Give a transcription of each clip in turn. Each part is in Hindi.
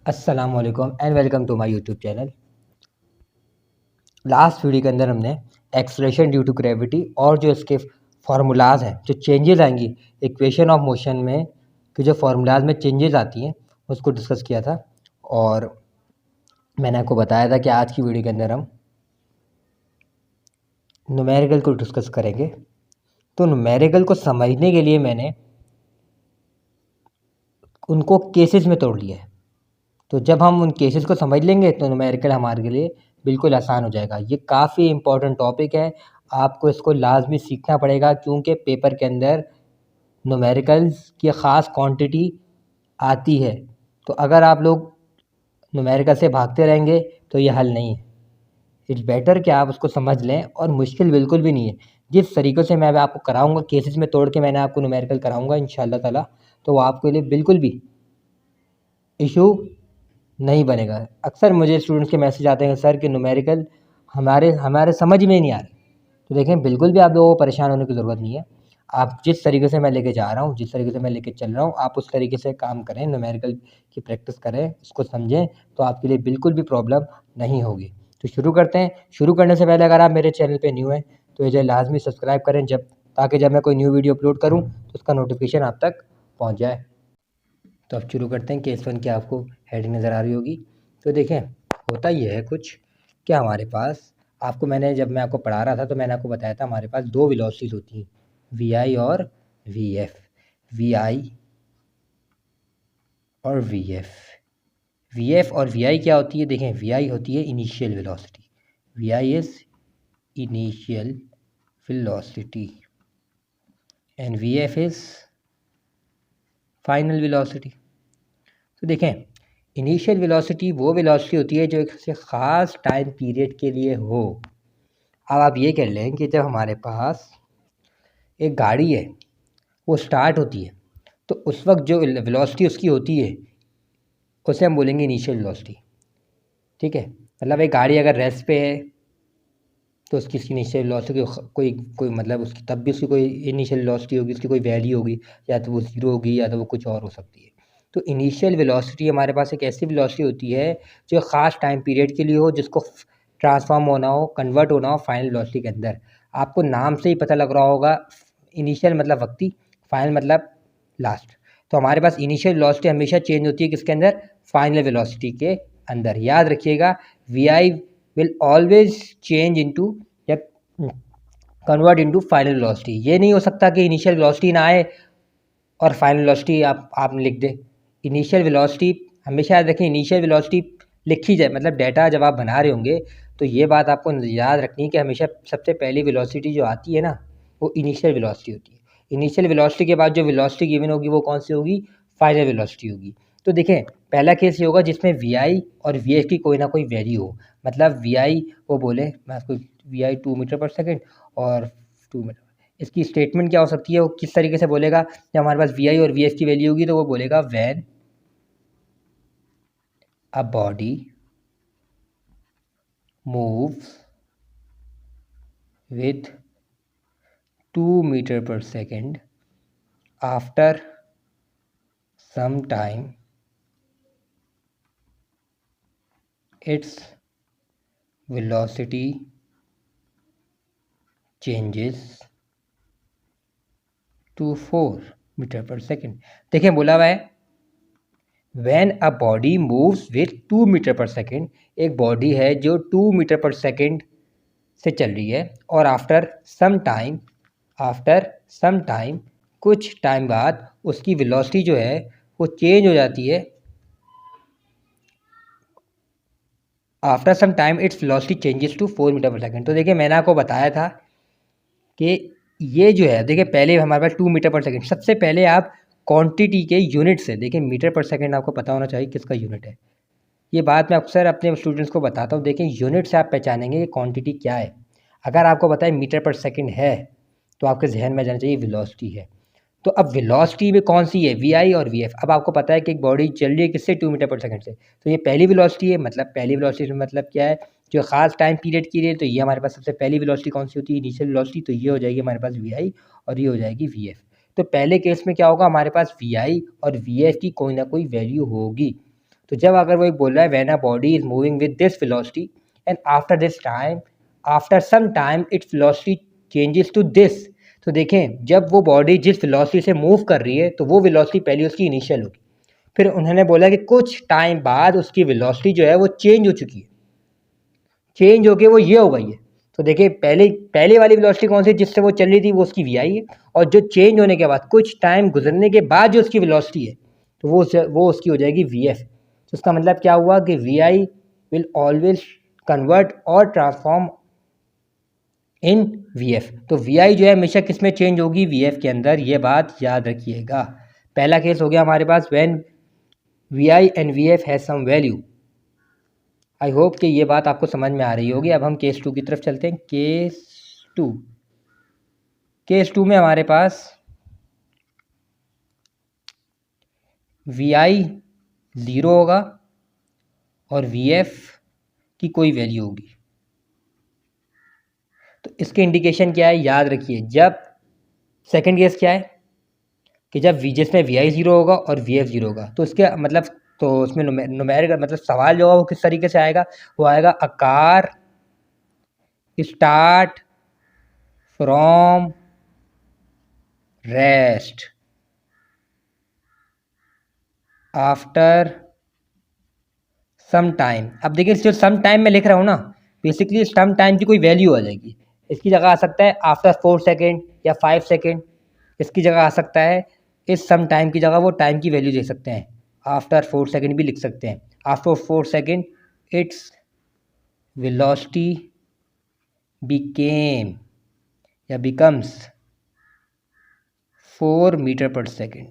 अस्सलामुअलैकुम and welcome to my YouTube channel. Last video के अंदर हमने एक्सलेशन ड्यू टू ग्रेविटी और जो इसके फार्मूलाज हैं, जो चेंजेस आएंगी इक्वेशन ऑफ मोशन में, कि जो फार्मूलाज में चेंजेस आती हैं उसको डिस्कस किया था। और मैंने आपको बताया था कि आज की वीडियो के अंदर हम न्यूमेरिकल को डिस्कस करेंगे। तो न्यूमेरिकल को समझने के लिए मैंने उनको केसेस में तोड़ लिया है। तो जब हम उन केसेस को समझ लेंगे तो न्यूमेरिकल हमारे लिए बिल्कुल आसान हो जाएगा। ये काफ़ी इम्पोर्टेंट टॉपिक है, आपको इसको लाजमी सीखना पड़ेगा क्योंकि पेपर के अंदर न्यूमेरिकल्स की ख़ास क्वांटिटी आती है। तो अगर आप लोग न्यूमेरिकल से भागते रहेंगे तो ये हल नहीं है। इट्स बेटर कि आप उसको समझ लें, और मुश्किल बिल्कुल भी नहीं है। जिस तरीक़े से मैं आपको कराऊंगा, केसेस में तोड़ के मैंने आपको न्यूमेरिकल कराऊंगा इंशाल्लाह ताला, तो वो आपके लिए बिल्कुल भी इशू नहीं बनेगा। अक्सर मुझे स्टूडेंट्स के मैसेज आते हैं सर कि न्यूमेरिकल हमारे हमारे समझ में नहीं आ रहे। तो देखें, बिल्कुल भी आप लोगों को परेशान होने की ज़रूरत नहीं है। आप जिस तरीके से मैं लेके जा रहा हूँ, जिस तरीके से मैं लेके चल रहा हूँ, आप उस तरीके से काम करें, न्यूमेरिकल की प्रैक्टिस करें, इसको समझें, तो आपके लिए बिल्कुल भी प्रॉब्लम नहीं होगी। तो शुरू करते हैं। शुरू करने से पहले अगर आप मेरे चैनल पर न्यू हैं तो इसे लाजमी सब्सक्राइब करें, ताकि जब मैं कोई न्यू वीडियो अपलोड करूँ तो उसका नोटिफिकेशन आप तक पहुँच जाए। तो अब शुरू करते हैं। केस 1 की आपको हेडिंग नज़र आ रही होगी। तो देखें, होता ये है कुछ कि हमारे पास, जब मैं आपको पढ़ा रहा था तो मैंने आपको बताया था हमारे पास दो वेलोसिटीज़ होती हैं, वी आई और वी एफ। वी आई और वी एफ। वी एफ और वी आई क्या होती है? देखें, वी आई होती है initial velocity. V I is initial velocity and we F is final velocity. तो देखें, इनिशियल वेलोसिटी वो वेलोसिटी होती है जो एक से ख़ास टाइम पीरियड के लिए हो। अब आप ये कह लें कि जब हमारे पास एक गाड़ी है, वो स्टार्ट होती है, तो उस वक्त जो वेलोसिटी उसकी होती है उसे हम बोलेंगे इनिशियल वेलोसिटी। ठीक है, मतलब एक गाड़ी अगर रेस्ट पे है तो उसकी इनिशियल वेलोसिटी कोई कोई मतलब उसकी तब भी उसकी कोई इनिशियल वेलोसिटी होगी, उसकी कोई वैल्यू होगी, या तो वो ज़ीरो होगी या तो वो कुछ और हो सकती है। तो इनिशियल वेलोसिटी हमारे पास एक ऐसी वेलोसिटी होती है जो ख़ास टाइम पीरियड के लिए हो, जिसको ट्रांसफॉर्म होना हो, कन्वर्ट होना हो फाइनल वेलोसिटी के अंदर। आपको नाम से ही पता लग रहा होगा, इनिशियल मतलब वक्ती, फाइनल मतलब लास्ट। तो हमारे पास इनिशियल वेलोसिटी हमेशा चेंज होती है किसके अंदर? फाइनल वेलोसिटी के अंदर। याद रखिएगा, V I will always change into या कन्वर्ट इनटू फाइनल वेलोसिटी। ये नहीं हो सकता कि इनिशियल वेलोसिटी ना आए और फाइनल वेलोसिटी आपने लिख दे। इनिशियल वेलोसिटी हमेशा याद रखें, इनिशियल वेलोसिटी लिखी जाए, मतलब डाटा जब आप बना रहे होंगे तो ये बात आपको याद रखनी है कि हमेशा सबसे पहली वेलोसिटी जो आती है ना, वो इनिशियल वेलोसिटी होती है। इनिशियल वेलोसिटी के बाद जो वेलोसिटी गिवन होगी वो कौन सी होगी? फाइनल वेलोसिटी होगी। तो देखें, पहला केस ये होगा जिसमें वी आई और वी एफ की कोई ना कोई वैल्यू हो। मतलब वी आई वो बोले, मैं आपको we I 2 metre per second और 2 मीटर, इसकी स्टेटमेंट क्या हो सकती है? वो किस तरीके से बोलेगा? जब हमारे पास वी आई और वी एफ की वैल्यू होगी तो वो बोलेगा when a body moves with 2 meter per second after some time its velocity changes to 4 meter per second। देखिए, बोला हुआ है when a body moves with 2 meter per second। एक बॉडी है जो 2 मीटर पर सेकेंड से चल रही है, और आफ्टर सम टाइम कुछ टाइम बाद उसकी वेलोसिटी जो है वो चेंज हो जाती है। After some time its velocity changes to 4 metre per second. तो देखिए, मैंने आपको बताया था कि ये जो है, देखिए पहले हमारे पास 2 मीटर पर सेकेंड, सबसे पहले आप क्वांटिटी के यूनिट से देखिए, मीटर पर सेकेंड आपको पता होना चाहिए किसका यूनिट है। ये बात मैं अक्सर अपने स्टूडेंट्स को बताता हूँ। देखिए, यूनिट से आप पहचानेंगे कि क्वांटिटी क्या है। अगर आपको पता है मीटर पर सेकेंड है तो आपके जहन में जाना चाहिए वेलोसिटी है। तो अब वेलोसिटी में कौन सी है? वी आई और वी एफ। अब आपको पता है कि एक बॉडी चल रही है किससे? 2 मीटर पर सेकंड से। तो ये पहली वेलोसिटी है। मतलब पहली वेलोसिटी मतलब क्या है? जो ख़ास टाइम पीरियड के लिए, तो ये हमारे पास सबसे पहली वेलोसिटी कौन सी होती है? Initial velocity. तो ये हो जाएगी हमारे पास वी आई और ये हो जाएगी वी एफ। तो पहले केस में क्या होगा? हमारे पास वी आई और वी एफ की कोई ना कोई वैल्यू होगी। तो जब अगर वो एक बोल रहा है when a body is moving with this velocity and after some time its velocity changes to this, तो देखें जब वो बॉडी जिस वेलोसिटी से मूव कर रही है तो वो वेलोसिटी पहले उसकी इनिशियल होगी, फिर उन्होंने बोला कि कुछ टाइम बाद उसकी वेलोसिटी जो है वो चेंज हो चुकी है, चेंज होके वो ये हो गई है। तो देखिए पहले पहले वाली वेलोसिटी कौन सी जिससे वो चल रही थी, वो उसकी वी आई है, और जो चेंज होने के बाद कुछ टाइम गुजरने के बाद जो उसकी वेलोसिटी है तो वो उसकी हो जाएगी वी एफ। तो उसका मतलब क्या हुआ कि V I will always convert और ट्रांसफॉर्म इन वी एफ। तो वी आई जो है हमेशा किस में चेंज होगी, वी एफ के अंदर, ये बात याद रखिएगा। पहला केस हो गया हमारे पास when v i and we f has some value. I hope कि ये बात आपको समझ में आ रही होगी। अब हम केस 2 की तरफ चलते हैं। केस टू में हमारे पास वी आई ज़ीरो होगा और वी एफ की कोई वैल्यू होगी। तो इसके इंडिकेशन क्या है, याद रखिए। जब सेकंड केस क्या है कि जब जिसमें वी आई ज़ीरो होगा और वी एफ ज़ीरो होगा, तो इसके मतलब तो उसमें नुमेरिकल मतलब सवाल जो होगा वो किस तरीके से आएगा, वो आएगा a car start from rest after some time. अब देखिए जो सम टाइम में लिख रहा हूँ ना, बेसिकली सम टाइम की कोई वैल्यू आ जाएगी। इसकी जगह आ सकता है आफ्टर 4 सेकेंड या 5 सेकेंड, इसकी जगह आ सकता है इस सम टाइम की जगह वो टाइम की वैल्यू दे सकते हैं, आफ्टर 4 सेकेंड भी लिख सकते हैं। After 4 second its velocity became या बिकम्स 4 मीटर पर सेकेंड।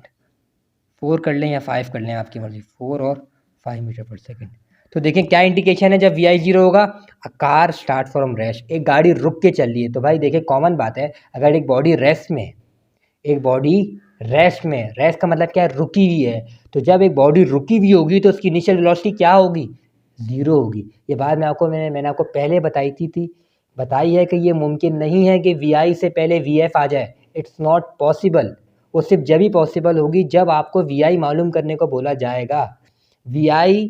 4 कर लें या 5 कर लें, आपकी मर्जी, 4 और 5 मीटर पर सेकेंड। तो देखें क्या इंडिकेशन है जब वी आई ज़ीरो होगा, अ कार स्टार्ट फ्रॉम रेस्ट, एक गाड़ी रुक के चल रही है। तो भाई देखें कॉमन बात है, अगर एक बॉडी रेस्ट में, एक बॉडी रेस्ट में, रेस्ट का मतलब क्या है, रुकी हुई है, तो जब एक बॉडी रुकी हुई होगी तो उसकी इनिशियल वेलोसिटी क्या होगी, ज़ीरो होगी। ये बात मैंने आपको पहले बताई है कि ये मुमकिन नहीं है कि वी आई से पहले वी एफ आ जाए। It's not possible. वो सिर्फ जब ही पॉसिबल होगी जब आपको वी आई मालूम करने को बोला जाएगा। वी आई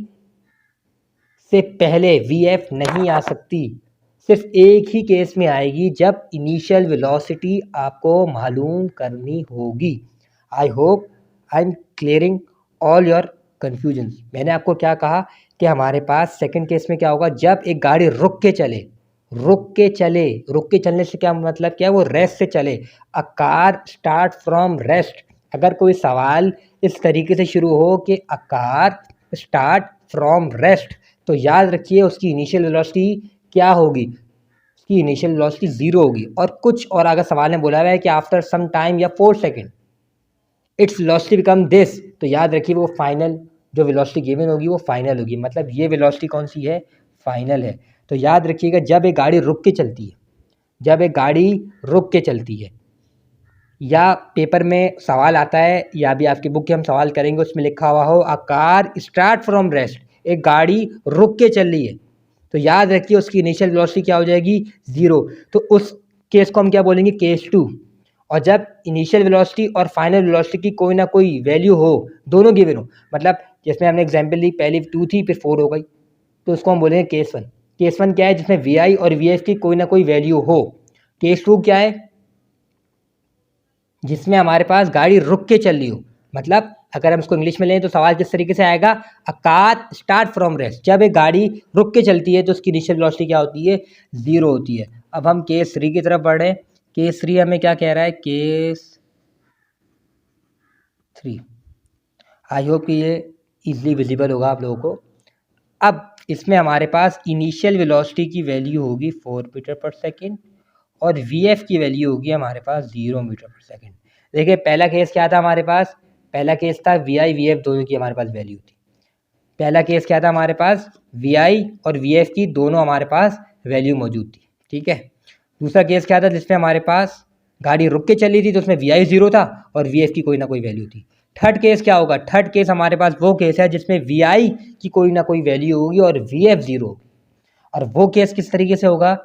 से पहले वी एफ नहीं आ सकती, सिर्फ एक ही केस में आएगी जब इनिशियल वेलोसिटी आपको मालूम करनी होगी। I hope I am clearing all your confusion. मैंने आपको क्या कहा कि हमारे पास सेकंड केस में क्या होगा, जब एक गाड़ी रुक के चलने से क्या मतलब क्या है, वो रेस्ट से चले। अ कार स्टार्ट फ्रॉम रेस्ट। अगर कोई सवाल इस तरीके से शुरू हो कि a car start from rest, तो याद रखिए उसकी इनिशियल वेलोसिटी क्या होगी, उसकी इनिशियल वेलोसिटी ज़ीरो होगी। और कुछ और अगर सवाल में बोला हुआ है कि आफ्टर सम टाइम या 4 second its velocity become this, तो याद रखिए वो फाइनल जो वेलोसिटी गिवन होगी वो फाइनल होगी, मतलब ये वेलोसिटी कौन सी है, फाइनल है। तो याद रखिएगा जब एक गाड़ी रुक के चलती है, जब एक गाड़ी रुक के चलती है, या पेपर में सवाल आता है या भी आपकी बुक के हम सवाल करेंगे उसमें लिखा हुआ हो अ कार स्टार्ट फ्रॉम रेस्ट, एक गाड़ी रुक के चल रही है, तो याद रखिए उसकी इनिशियल वेलोसिटी क्या हो जाएगी, ज़ीरो। तो उस केस को हम क्या बोलेंगे, केस टू। और जब इनिशियल वेलोसिटी और फाइनल वेलोसिटी की कोई ना कोई वैल्यू हो, दोनों गिवन हो, मतलब जिसमें हमने एग्जाम्पल ली पहली 2 थी फिर 4 हो गई, तो उसको हम बोलेंगे केस वन। केस वन क्या है, जिसमें वी आई और वी एफ की कोई ना कोई वैल्यू हो। केस टू क्या है, जिसमें हमारे पास गाड़ी रुक के चल रही हो। मतलब अगर हम इसको इंग्लिश में लें तो सवाल किस तरीके से आएगा, a car start from rest, जब एक गाड़ी रुक के चलती है तो उसकी इनिशियल वेलोसिटी क्या होती है, ज़ीरो होती है। अब हम केस थ्री की तरफ बढ़ रहे हैं। केस थ्री हमें क्या कह रहा है, केस थ्री, आई होप कि ये इजीली विजिबल होगा आप लोगों को। अब इसमें हमारे पास इनिशियल वेलोसिटी की वैल्यू होगी 4 मीटर पर सेकेंड और वी एफ की वैल्यू होगी हमारे पास 0 मीटर पर सेकेंड। देखिए पहला केस क्या था हमारे पास, पहला केस था वी आई वी एफ दोनों की हमारे पास वैल्यू थी। पहला केस क्या था हमारे पास, वी आई और वी एफ की दोनों हमारे पास वैल्यू मौजूद थी, ठीक है। दूसरा केस क्या था, जिसमें हमारे पास गाड़ी रुक के चली थी तो उसमें वी आई ज़ीरो था और वी एफ की कोई ना कोई वैल्यू थी। थर्ड केस क्या होगा, थर्ड केस हमारे पास वो केस है जिसमें वी आई की कोई ना कोई वैल्यू होगी और वी एफ ज़ीरो होगी। और वो केस किस तरीके से होगा,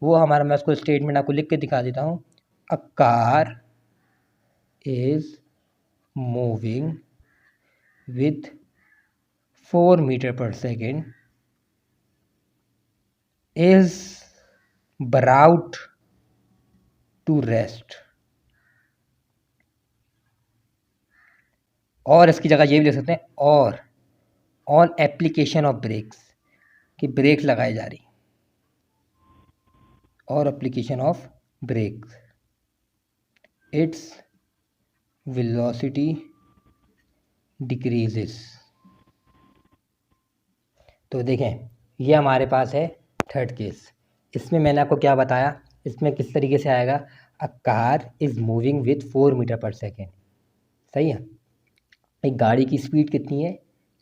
वो हमारा, मैं उसको स्टेटमेंट आपको लिख के दिखा देता हूँ। A car is moving with 4 metre per second is brought to rest. और इसकी जगह ये भी लिख सकते हैं और ऑन एप्लीकेशन ऑफ ब्रेक्स, कि ब्रेक लगाई जा रही, और application of brakes its velocity decreases. तो देखें ये हमारे पास है थर्ड केस। इसमें मैंने आपको क्या बताया, इसमें किस तरीके से आएगा, a car is moving with 4 metre per second. सही है, एक गाड़ी की स्पीड कितनी है,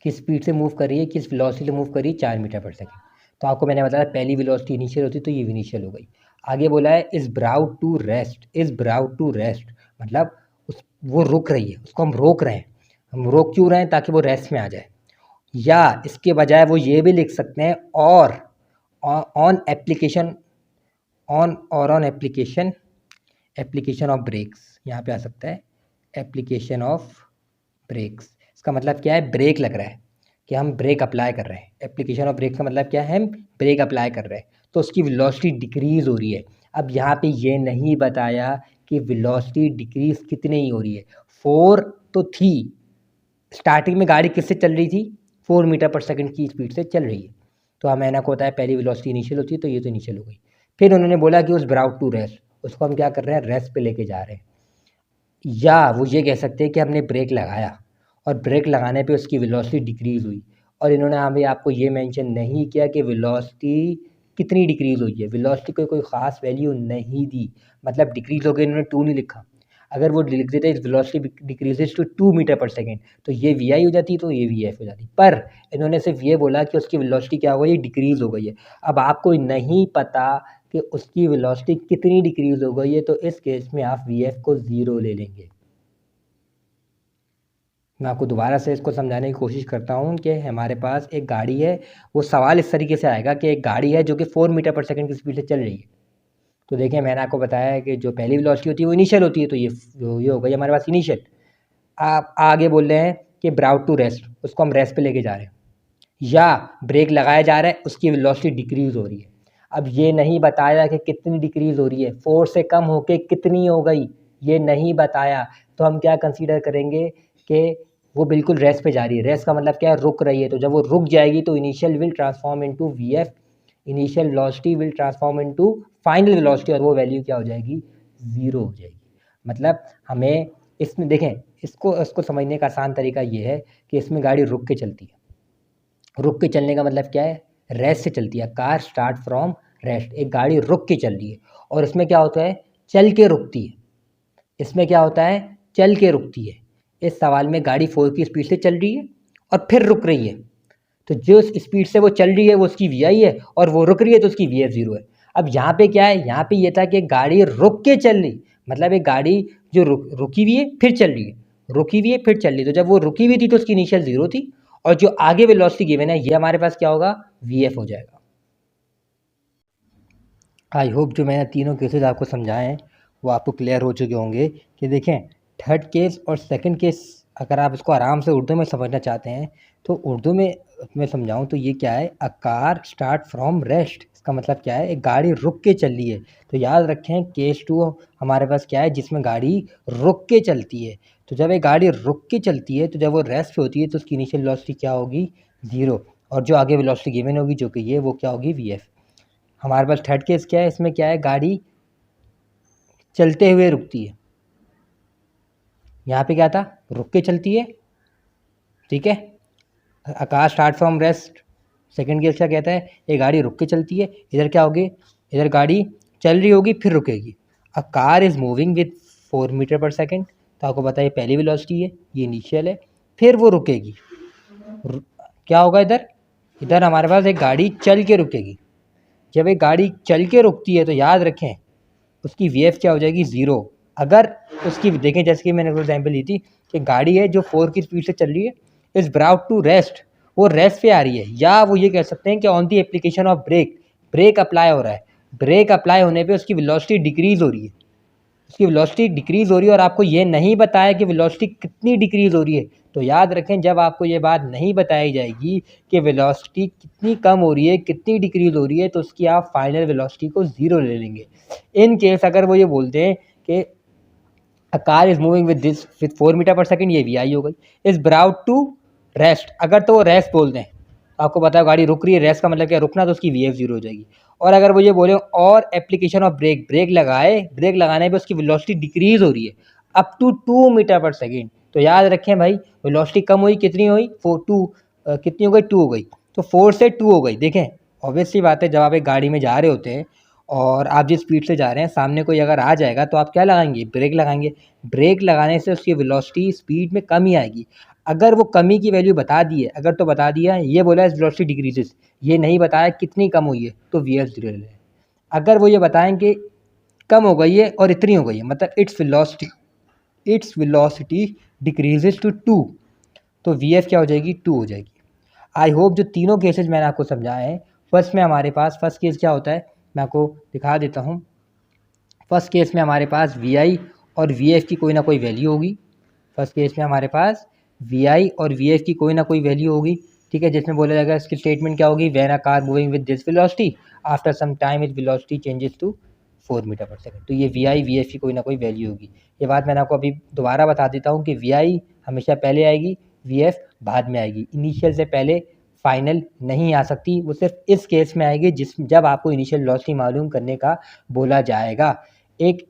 किस स्पीड से मूव कर रही है, किस वेलोसिटी से मूव कर रही है, 4 मीटर पर सेकेंड। तो आपको मैंने बताया पहली वेलोसिटी इनिशियल होती तो ये इनिशियल हो गई। आगे बोला है is brought to rest, is brought to rest मतलब वो रुक रही है, उसको हम रोक रहे हैं। हम रोक क्यों रहे हैं, ताकि वो रेस्ट में आ जाए। या इसके बजाय वो ये भी लिख सकते हैं और on application on application of brakes, यहाँ पे आ सकता है एप्लीकेशन ऑफ ब्रेक्स। इसका मतलब क्या है, ब्रेक लग रहा है कि हम ब्रेक अप्लाई कर रहे हैं। एप्लीकेशन ऑफ ब्रेक का मतलब क्या है, हम ब्रेक अप्लाई कर रहे हैं तो उसकी वेलोसिटी डिक्रीज़ हो रही है। अब यहाँ पे ये नहीं बताया कि वेलोसिटी डिक्रीज़ कितनी हो रही है। 4 तो थी, स्टार्टिंग में गाड़ी किससे चल रही थी, 4 मीटर पर सेकंड की स्पीड से चल रही है। तो हमें ना को होता है पहली वेलोसिटी इनिशियल होती है तो ये तो इनिशियल हो गई। फिर उन्होंने बोला कि उस ब्राउट टू रेस्ट, उसको हम क्या कर रहे हैं, रेस्ट पे लेके जा रहे हैं। या वो ये कह सकते हैं कि हमने ब्रेक लगाया और ब्रेक लगाने पे उसकी वेलोसिटी डिक्रीज़ हुई, और इन्होंने अभी आपको ये मेंशन नहीं किया कि वेलोसिटी कितनी डिक्रीज़ हुई है। वेलोसिटी को कोई ख़ास वैल्यू नहीं दी, मतलब डिक्रीज़ हो गई, इन्होंने 2 नहीं लिखा। अगर वो लिख देते velocity decreases to 2 metre per second तो ये वी आई हो जाती, तो ये वी एफ हो जाती। पर इन्होंने सिर्फ ये बोला कि उसकी वेलोसिटी क्या हो गई, डिक्रीज़ हो गई है। अब आपको नहीं पता कि उसकी वेलोसिटी कितनी डिक्रीज़ हो गई है, तो इस केस में आप वी एफ को 0 ले लेंगे। मैं आपको दोबारा से इसको समझाने की कोशिश करता हूँ कि हमारे पास एक गाड़ी है, वो सवाल इस तरीके से आएगा कि एक गाड़ी है जो कि 4 मीटर पर सेकेंड की स्पीड से चल रही है। तो देखिए मैंने आपको बताया है कि जो पहली वेलोसिटी होती है वो इनिशियल होती है, तो ये हो गई हमारे पास इनिशियल। आप आगे बोल रहे हैं कि ब्राउट टू रेस्ट, उसको हम रेस्ट पे लेके जा रहे हैं, या ब्रेक लगाया जा रहा है, उसकी वेलोसिटी डिक्रीज़ हो रही है। अब ये नहीं बताया कि कितनी डिक्रीज़ हो रही है, 4 से कम होके कितनी हो गई, ये नहीं बताया। तो हम क्या कंसीडर करेंगे कि वो बिल्कुल रेस्ट पे जा रही है। रेस्ट का मतलब क्या है, रुक रही है। तो जब वो रुक जाएगी तो initial will transform into V F, initial velocity will transform into final velocity, और वो वैल्यू क्या हो जाएगी, 0 हो जाएगी। मतलब हमें इसमें देखें, इसको समझने का आसान तरीका ये है कि इसमें गाड़ी रुक के चलती है। रुक के चलने का मतलब क्या है, रेस्ट से चलती है। कार स्टार्ट फ्रॉम रेस्ट, एक गाड़ी रुक के चल रही है। और इसमें क्या होता है, चल के रुकती है। इसमें क्या होता है, चल के रुकती है। इस सवाल में गाड़ी 4 की स्पीड से चल रही है और फिर रुक रही है, तो जो स्पीड से वो चल रही है वो उसकी वी आई है, और वो रुक रही है तो उसकी वी एफ 0 है। अब यहाँ पे क्या है, यहाँ पे ये था कि गाड़ी रुक के चल रही, मतलब एक गाड़ी जो रुकी हुई है फिर चल रही है, रुकी हुई है फिर चल रही है। तो जब वो रुकी हुई थी तो उसकी इनिशियल 0 थी, और जो आगे वेलोसिटी गिवन है ये हमारे पास क्या होगा, वी एफ हो जाएगा। आई होप जो मैंने तीनों केसेस आपको समझाए हैं वो आपको क्लियर हो चुके होंगे कि देखें थर्ड केस और सेकंड केस अगर आप इसको आराम से उर्दू में समझना चाहते हैं तो उर्दू में मैं समझाऊं तो ये क्या है, अ कार स्टार्ट फ्रॉम रेस्ट। इसका मतलब क्या है, एक गाड़ी रुक के चल रही है। तो याद रखें केस 2 हमारे पास क्या है, जिसमें गाड़ी रुक के चलती है। तो जब एक गाड़ी रुक के चलती है तो जब वो रेस्ट पे होती है तो उसकी इनिशियल वेलोसिटी क्या होगी, 0, और जो आगे वेलोसिटी गिवन होगी जो कि ये वो क्या होगी, वी एफ। हमारे पास थर्ड केस क्या है, इसमें क्या है, गाड़ी चलते हुए रुकती है। यहाँ पे क्या था, रुक के चलती है, ठीक है। Akash start from rest, second case क्या कहता है, ये गाड़ी रुक के चलती है। इधर क्या होगी, इधर गाड़ी चल रही होगी फिर रुकेगी। A car is moving with 4 metre per second, तो आपको पता है पहली वेलोसिटी है, ये इनिशियल है, फिर वो रुकेगी। क्या होगा इधर, इधर हमारे पास एक गाड़ी चल के रुकेगी। जब एक गाड़ी चल के रुकती है तो याद रखें उसकी वी एफ क्या हो जाएगी, 0। अगर उसकी देखें, जैसे कि मैंने एग्जाम्पल ली थी कि गाड़ी है जो 4 की स्पीड से चल रही है, इज़ ब्राउट टू रेस्ट, वो रेस्ट पे आ रही है। या वो ये कह सकते हैं कि on the application of brake, brake apply हो रहा है। ब्रेक अप्लाई होने पे उसकी वेलोसिटी डिक्रीज़ हो रही है, उसकी वेलोसिटी डिक्रीज़ हो रही है, और आपको ये नहीं बताया कि वेलोसिटी कितनी डिक्रीज़ हो रही है, तो याद रखें, जब आपको ये बात नहीं बताई जाएगी कि वेलोसिटी कितनी कम हो रही है, कितनी डिक्रीज़ हो रही है, तो उसकी आप फाइनल वेलोसिटी को 0 ले लेंगे। इन केस अगर वो ये बोलते हैं कि a car is moving with 4 metre per second, ये वी हो गई। इज़ अबाउट टू रेस्ट, अगर तो वो रेस्ट बोल दें, आपको पता है गाड़ी रुक रही है, रेस्ट का मतलब क्या, रुकना, तो उसकी वी एफ 0 हो जाएगी। और अगर वो ये बोले और एप्लीकेशन ऑफ ब्रेक, ब्रेक लगाए, ब्रेक लगाने पे उसकी वेलोसिटी डिक्रीज़ हो रही है up to 2 metre per second, तो याद रखें भाई, वेलोसिटी कम हुई, कितनी हुई, कितनी हो गई, 2 हो गई, तो 4 से 2 हो गई। देखें ऑब्वियस सी बात है, जब आप एक गाड़ी में जा रहे होते हैं और आप जिस स्पीड से जा रहे हैं, सामने कोई अगर आ जाएगा तो आप क्या लगाएंगे, ब्रेक लगाएंगे। ब्रेक लगाने से उसकी वेलोसिटी स्पीड में कमी आएगी। अगर वो कमी की वैल्यू बता दी है, अगर तो बता दिया है, ये बोला है वेलोसिटी डिक्रीजेस, ये नहीं बताया कितनी कम हुई है, तो वी एफ 0 ले लें। अगर वो ये बताएं कि कम हो गई है और इतनी हो गई है, मतलब इट्स वेलोसिटी डिक्रीजेस टू 2, तो वी एफ क्या हो जाएगी, 2 हो जाएगी। आई होप जो तीनों केसेज मैंने आपको समझाए हैं, फर्स्ट केस क्या होता है, मैं आपको दिखा देता हूँ। फर्स्ट केस में हमारे पास वी आई और वी एफ की कोई ना कोई वैल्यू होगी। फर्स्ट केस में हमारे पास वी आई और वी एफ की कोई ना कोई वैल्यू होगी, ठीक है, जिसमें बोला जाएगा, इसकी स्टेटमेंट क्या होगी, when a car moving with this velocity after some time it velocity changes to 4 metre per second, तो ये वी आई वी एफ की कोई ना कोई वैल्यू होगी। ये बात मैंने आपको अभी दोबारा बता देता हूँ कि वी आई हमेशा पहले आएगी, वी एफ बाद में आएगी, इनिशियल से पहले फाइनल नहीं आ सकती, वो सिर्फ इस केस में आएगी जब आपको इनिशियल वेलोसिटी मालूम करने का बोला जाएगा। एक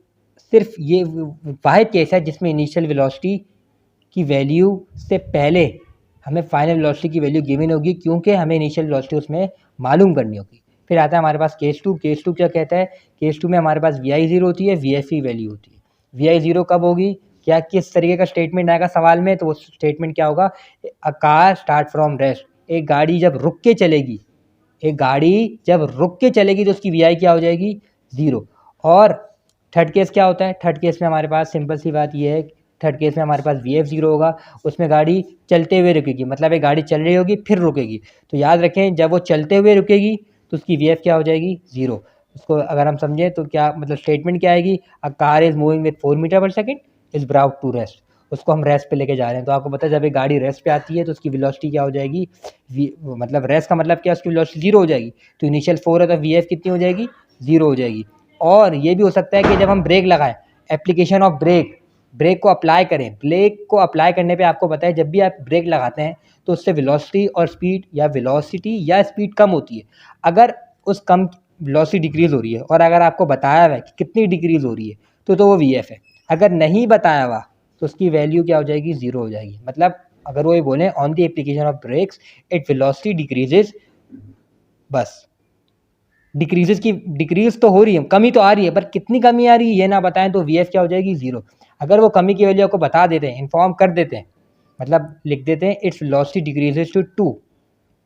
सिर्फ ये वाहिद केस है जिसमें इनिशियल वेलोसिटी की वैल्यू से पहले हमें फाइनल वेलोसिटी की वैल्यू गिवन होगी, क्योंकि हमें इनिशियल वेलोसिटी उसमें मालूम करनी होगी। फिर आता है हमारे पास केस टू। केस टू क्या कहता है, केस टू में हमारे पास वी आई 0 होती है, वी एफ की वैल्यू होती है। वी आई 0 कब होगी, क्या किस तरीके का स्टेटमेंट आएगा सवाल में, तो वो स्टेटमेंट क्या होगा, अ कार स्टार्ट फ्रॉम रेस्ट, एक गाड़ी जब रुक के चलेगी, एक गाड़ी जब रुक के चलेगी तो उसकी वी आई क्या हो जाएगी, 0। और थर्ड केस क्या होता है, थर्ड केस में हमारे पास सिंपल सी बात ये है, थर्ड केस में हमारे पास वी एफ 0 होगा, उसमें गाड़ी चलते हुए रुकेगी, मतलब एक गाड़ी चल रही होगी फिर रुकेगी, तो याद रखें जब वो चलते हुए रुकेगी तो उसकी वी एफ क्या हो जाएगी, 0। उसको अगर हम समझें तो क्या मतलब स्टेटमेंट क्या आएगी, a car is moving with 4 metre per second is about to rest, उसको हम रेस्ट पे लेके जा रहे हैं, तो आपको पता है जब एक गाड़ी रेस्ट पे आती है तो उसकी वेलोसिटी क्या हो जाएगी, मतलब रेस्ट का मतलब क्या, उसकी वेलोसिटी 0 हो जाएगी, तो इनिशियल 4 है तो वी एफ कितनी हो जाएगी, 0 हो जाएगी। और ये भी हो सकता है कि जब हम ब्रेक लगाएं, एप्लीकेशन ऑफ ब्रेक, ब्रेक को अप्लाई करें, ब्रेक को अप्लाई करने पे आपको पता है जब भी आप ब्रेक लगाते हैं तो उससे वेलोसिटी और स्पीड या स्पीड कम होती है। अगर उस कम वेलोसिटी डिक्रीज़ हो रही है और अगर आपको बताया हुआ है कि कितनी डिक्रीज़ हो रही है तो वो वी एफ है। अगर नहीं बताया हुआ तो उसकी वैल्यू क्या हो जाएगी, 0 हो जाएगी। मतलब अगर वो ये बोलें on the application of brakes it velocity decreases, बस डिक्रीज तो हो रही है, कमी तो आ रही है, पर कितनी कमी आ रही है ये ना बताएं तो वी एफ क्या हो जाएगी, 0। अगर वो कमी की वैल्यू आपको बता देते हैं, इन्फॉर्म कर देते हैं, मतलब लिख देते हैं इट्स वेलोसिटी डिक्रीजेज टू 2,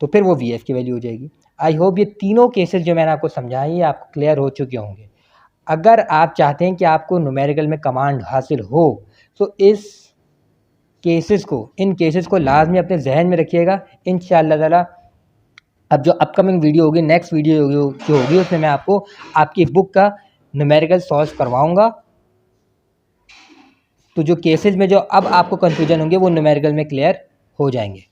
तो फिर वो वी एफ की वैल्यू हो जाएगी। आई होप ये तीनों केसेस जो मैंने आपको समझाए ये आपको क्लियर हो चुके होंगे। अगर आप चाहते हैं कि आपको न्यूमेरिकल में कमांड हासिल हो तो इन केसेस को लाजमी अपने जहन में रखिएगा। इंशाअल्लाह ताला अब जो अपकमिंग वीडियो होगी, नेक्स्ट वीडियो जो होगी, उसमें मैं आपको आपकी बुक का न्यूमेरिकल सॉल्व करवाऊंगा। तो जो केसेस में जो अब आपको कन्फ्यूजन होंगे वो न्यूमेरिकल में क्लियर हो जाएंगे।